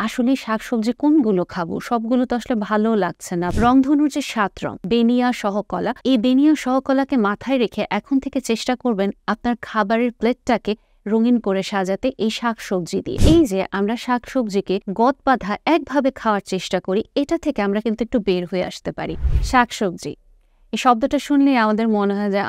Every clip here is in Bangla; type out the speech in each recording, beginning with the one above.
আসলে শাকসবজি কোনগুলো খাবো? সবগুলো তো আসলে ভালো লাগছে না। রংধনুর যে ৭ রং, বেনিয়া সহকলা, এই বেনিয়া সহকলাকে মাথায় রেখে এখন থেকে চেষ্টা করবেন আপনার খাবারের প্লেটটাকে রঙিন করে সাজাতে এই শাকসবজি দিয়ে। এই যে আমরা শাকসবজিকে গদ বাঁধা একভাবে খাওয়ার চেষ্টা করি, এটা থেকে আমরা কিন্তু একটু বের হয়ে আসতে পারি। শাকসবজি এই শব্দটা শুনলেই আমাদের মনে হয় যে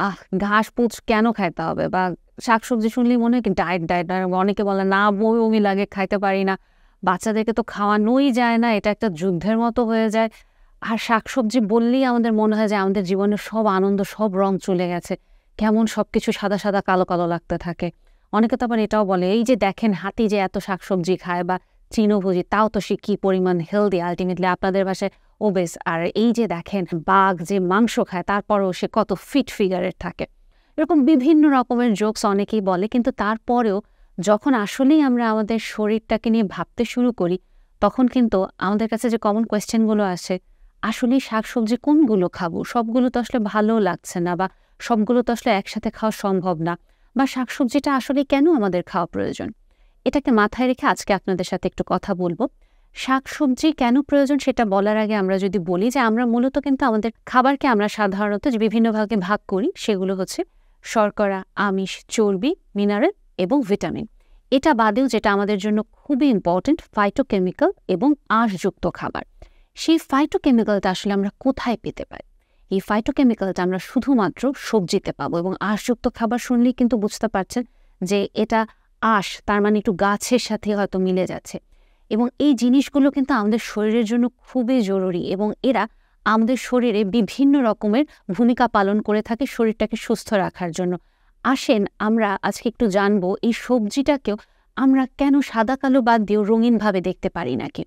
ঘাস পুচ কেন খাইতে হবে, বা শাকসবজি শুনলেই মনে হয় কি ডায়েট ডায়েট। অনেকে বলে না বমি বমি লাগে, খাইতে পারি না, বাচ্চাদেরকে তো খাওয়ানোই যায় না, এটা একটা যুদ্ধের মতো হয়ে যায়। আর শাকসবজি বললেই আমাদের মনে হয় যে আমাদের জীবনের সব আনন্দ, সব রং চলে গেছে, কেমন সবকিছু সাদা সাদা কালো কালো লাগতে থাকে। অনেকে তো আবার এটাও বলে, এই যে দেখেন হাতি যে এত শাকসবজি খায় বা তৃণভোজী, তাও তো সে কি পরিমাণ হেলদি, আলটিমেটলি আপনাদের বাসায় ওবেস। আর এই যে দেখেন বাঘ যে মাংস খায় তারপরেও সে কত ফিট ফিগারের থাকে। এরকম বিভিন্ন রকমের জোকস অনেকেই বলে, কিন্তু তারপরেও যখন আসলেই আমরা আমাদের শরীরটাকে নিয়ে ভাবতে শুরু করি, তখন কিন্তু আমাদের কাছে যে কমন কোয়েশ্চেনগুলো আসে, আসলেই শাকসবজি কোনগুলো খাবো? সবগুলো তো আসলে ভালো লাগছে না, বা সবগুলো তো আসলে একসাথে খাওয়া সম্ভব না, বা শাকসবজিটা আসলে কেন আমাদের খাওয়া প্রয়োজন? এটাকে মাথায় রেখে আজকে আপনাদের সাথে একটু কথা বলবো। শাকসবজি কেন প্রয়োজন সেটা বলার আগে আমরা যদি বলি যে আমরা মূলত কিন্তু আমাদের খাবারকে আমরা সাধারণত যে বিভিন্ন ভাগে ভাগ করি, সেগুলো হচ্ছে শর্করা, আমিষ, চর্বি, মিনারেল এবং ভিটামিন। এটা বাদেও যেটা আমাদের জন্য খুবই ইম্পর্টেন্ট, ফাইটোকেমিক্যাল এবং আঁশযুক্ত খাবার। সেই ফাইটোকেমিক্যালটা আসলে আমরা কোথায় পেতে পারি? এই ফাইটোকেমিক্যালটা আমরা শুধুমাত্র সবজিতে পাবো। এবং আঁশযুক্ত খাবার শুনলেই কিন্তু বুঝতে পারছেন যে এটা আঁশ, তার মানে একটু গাছের সাথে হয়তো মিলে যাচ্ছে। এবং এই জিনিসগুলো কিন্তু আমাদের শরীরের জন্য খুবই জরুরি, এবং এরা আমাদের শরীরে বিভিন্ন রকমের ভূমিকা পালন করে থাকে শরীরটাকে সুস্থ রাখার জন্য। আসেন আমরা আজকে একটু জানবো এই সবজিটাকেও আমরা কেন সাদা কালো বাদ দিয়েও রঙিনভাবে দেখতে পারি নাকি।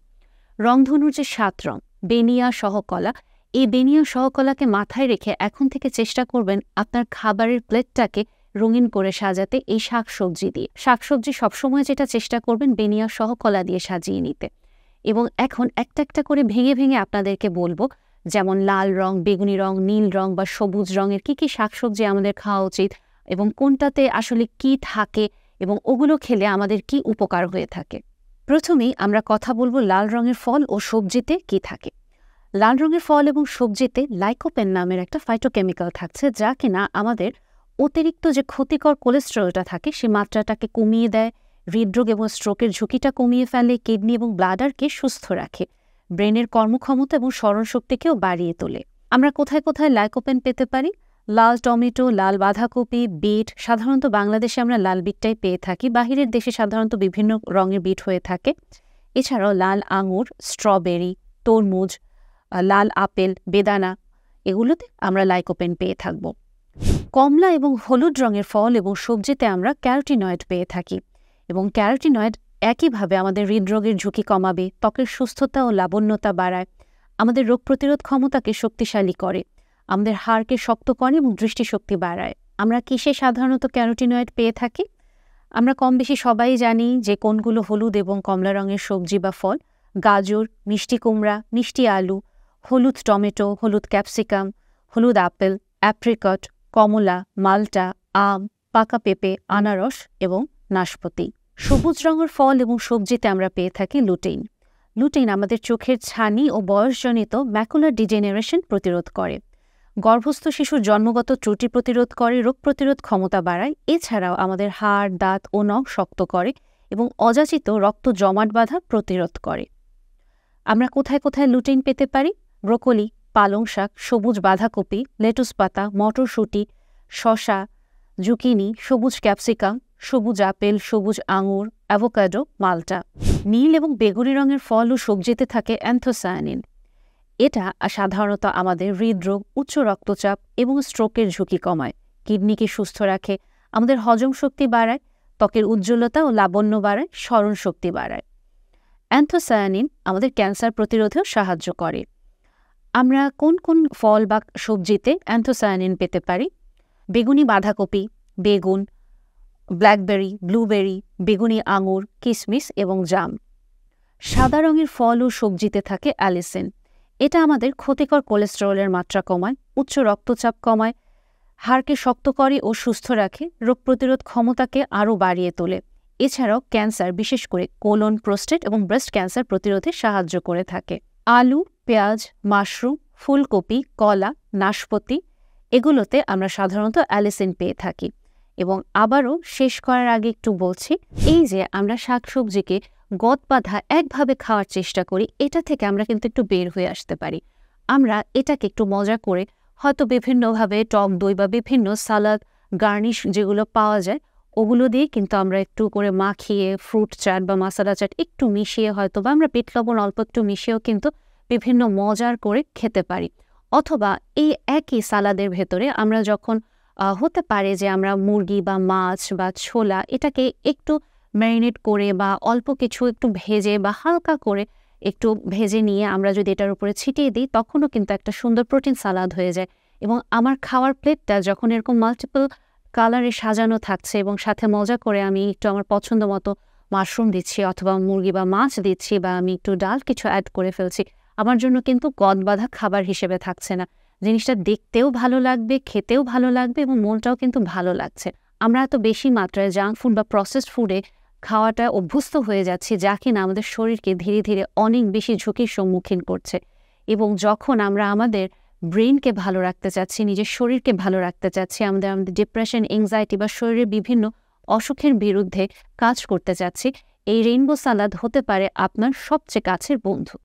রংধনুর যে ৭ রং, বেনিয়া সহকলা, এই বেনিয়া সহকলাকে মাথায় রেখে এখন থেকে চেষ্টা করবেন আপনার খাবারের প্লেটটাকে রঙিন করে সাজাতে এই শাকসবজি দিয়ে। শাকসবজি সবসময় যেটা চেষ্টা করবেন বেনিয়া সহকলা দিয়ে সাজিয়ে নিতে। এবং এখন একটা একটা করে ভেঙে ভেঙে আপনাদেরকে বলবো, যেমন লাল রং, বেগুনি রং, নীল রং বা সবুজ রঙের কী কী শাকসবজি আমাদের খাওয়া উচিত, এবং কোনটাতে আসলে কি থাকে, এবং ওগুলো খেলে আমাদের কি উপকার হয়ে থাকে। প্রথমেই আমরা কথা বলবো লাল রঙের ফল ও সবজিতে কি থাকে। লাল রঙের ফল এবং সবজিতে লাইকোপেন নামের একটা ফাইটোকেমিক্যাল থাকছে, যা কিনা আমাদের অতিরিক্ত যে ক্ষতিকর কোলেস্টেরলটা থাকে সে মাত্রাটাকে কমিয়ে দেয়, হৃদরোগ এবং স্ট্রোকের ঝুঁকিটা কমিয়ে ফেলে, কিডনি এবং ব্লাডারকে সুস্থ রাখে, ব্রেনের কর্মক্ষমতা এবং স্মরণশক্তিকেও বাড়িয়ে তোলে। আমরা কোথায় কোথায় লাইকোপেন পেতে পারি? লাল টমেটো, লাল বাঁধাকপি, বিট, সাধারণত বাংলাদেশে আমরা লাল বিটটাই পেয়ে থাকি, বাহিরের দেশে সাধারণত বিভিন্ন রঙের বিট হয়ে থাকে। এছাড়াও লাল আঙুর, স্ট্রবেরি, তরমুজ, লাল আপেল, বেদানা, এগুলোতে আমরা লাইকোপেন পেয়ে থাকব। কমলা এবং হলুদ রঙের ফল এবং সবজিতে আমরা ক্যারোটিনয়েড পেয়ে থাকি, এবং ক্যারোটিনয়েড একইভাবে আমাদের হৃদরোগের ঝুঁকি কমাবে, ত্বকের সুস্থতা ও লাবণ্যতা বাড়ায়, আমাদের রোগ প্রতিরোধ ক্ষমতাকে শক্তিশালী করে, আমাদের হাড়কে শক্ত করে এবং দৃষ্টিশক্তি বাড়ায়। আমরা কিসে সাধারণত ক্যারোটিনয়েড পেয়ে থাকি? আমরা কম বেশি সবাই জানি যে কোনগুলো হলুদ এবং কমলা রঙের সবজি বা ফল: গাজর, মিষ্টি কুমড়া, মিষ্টি আলু, হলুদ টমেটো, হলুদ ক্যাপসিকাম, হলুদ আপেল, অ্যাপ্রিকট, কমলা, মাল্টা, আম, পাকা পেঁপে, আনারস এবং নাশপাতি। সবুজ রঙের ফল এবং সবজিতে আমরা পেয়ে থাকি লুটেইন। লুটেইন আমাদের চোখের ছানি ও বয়সজনিত ম্যাকুলার ডিজেনারেশন প্রতিরোধ করে, গর্ভস্থ শিশুর জন্মগত ত্রুটি প্রতিরোধ করে, রোগ প্রতিরোধ ক্ষমতা বাড়ায়। এছাড়াও আমাদের হাড়, দাঁত ও নখ শক্ত করে এবং অযাচিত রক্ত জমাট বাঁধা প্রতিরোধ করে। আমরা কোথায় কোথায় লুটেইন পেতে পারি? ব্রোকলি, পালং শাক, সবুজ বাঁধাকপি, লেটুস পাতা, মটরশুঁটি, শসা, জুকিনি, সবুজ ক্যাপসিকাম, সবুজ আপেল, সবুজ আঙুর, অ্যাভোকাডো, মাল্টা। নীল এবং বেগুনি রঙের ফল ও সবজিতে থাকে অ্যান্থোসায়ানিন। এটা সাধারণত আমাদের হৃদরোগ, উচ্চ রক্তচাপ এবং স্ট্রোকের ঝুঁকি কমায়, কিডনিকে সুস্থ রাখে, আমাদের হজম শক্তি বাড়ায়, ত্বকের উজ্জ্বলতা ও লাবণ্য বাড়ায়, স্মরণ শক্তি বাড়ায়। অ্যান্থোসায়ানিন আমাদের ক্যান্সার প্রতিরোধেও সাহায্য করে। আমরা কোন কোন ফল বা সবজিতে অ্যান্থোসায়ানিন পেতে পারি? বেগুনি বাঁধাকপি, বেগুন, ব্ল্যাকবেরি, ব্লুবেরি, বেগুনি আঙুর, কিশমিশ এবং জাম। সাদা রঙের ফল ও সবজিতে থাকে অ্যালিসিন। এটা আমাদের ক্ষতিকর কোলেস্টেরলের মাত্রা কমায়, উচ্চ রক্তচাপ কমায়, হাড়কে শক্ত করে ও সুস্থ রাখে, রোগ প্রতিরোধ ক্ষমতাকে আরও বাড়িয়ে তোলে। এছাড়াও ক্যান্সার, বিশেষ করে কোলন, প্রোস্টেট এবং ব্রেস্ট ক্যান্সার প্রতিরোধে সাহায্য করে থাকে। আলু, পেঁয়াজ, মাশরুম, ফুলকপি, কলা, নাশপাতি এগুলোতে আমরা সাধারণত অ্যালিসিন পেয়ে থাকি। এবং আবারও শেষ করার আগে একটু বলছি, এই যে আমরা শাকসবজিকে গদ বাঁধা একভাবে খাওয়ার চেষ্টা করি, এটা থেকে আমরা কিন্তু একটু বের হয়ে আসতে পারি। আমরা এটাকে একটু মজা করে হয়তো বিভিন্নভাবে টক দই বা বিভিন্ন সালাদ, গার্নিশ যেগুলো পাওয়া যায় ওগুলো দিয়ে কিন্তু আমরা একটু করে মাখিয়ে ফ্রুট চাট বা মশলা চাট একটু মিশিয়ে হয়তো বা আমরা বিট লবণ অল্প একটু মিশিয়েও কিন্তু বিভিন্ন মজার করে খেতে পারি। অথবা এই একই সালাদের ভেতরে আমরা যখন হতে পারে যে আমরা মুরগি বা মাছ বা ছোলা এটাকে একটু ম্যারিনেট করে বা অল্প কিছু একটু ভেজে বা হালকা করে একটু ভেজে নিয়ে আমরা যদি এটার উপরে ছিটিয়ে দিই, তখনও কিন্তু একটা সুন্দর প্রোটিন সালাদ হয়ে যায়। এবং আমার খাওয়ার প্লেটটা যখন এরকম মাল্টিপল কালারে সাজানো থাকছে এবং সাথে মজা করে আমি একটু আমার পছন্দ মতো মাশরুম দিচ্ছি অথবা মুরগি বা মাছ দিচ্ছি বা আমি একটু ডাল কিছু অ্যাড করে ফেলছি, আমার জন্য কিন্তু গদ বাঁধা খাবার হিসেবে থাকছে না। জিনিসটা দেখতেও ভালো লাগবে, খেতেও ভালো লাগবে এবং মনটাও কিন্তু ভালো লাগছে। আমরা এত বেশি মাত্রায় জাঙ্ক ফুড বা প্রসেসড ফুডে খাওয়াটা অভ্যস্ত হয়ে যাচ্ছি, যা কিনা আমাদের শরীরকে ধীরে ধীরে অনেক বেশি ঝুঁকির সম্মুখীন করছে। এবং যখন আমরা আমাদের ব্রেনকে ভালো রাখতে চাচ্ছি, নিজের শরীরকে ভালো রাখতে চাচ্ছি, আমাদের ডিপ্রেশন, এংজাইটি বা শরীরের বিভিন্ন অসুখের বিরুদ্ধে কাজ করতে চাচ্ছি, এই রেইনবো সালাদ হতে পারে আপনার সবচেয়ে কাছের বন্ধু।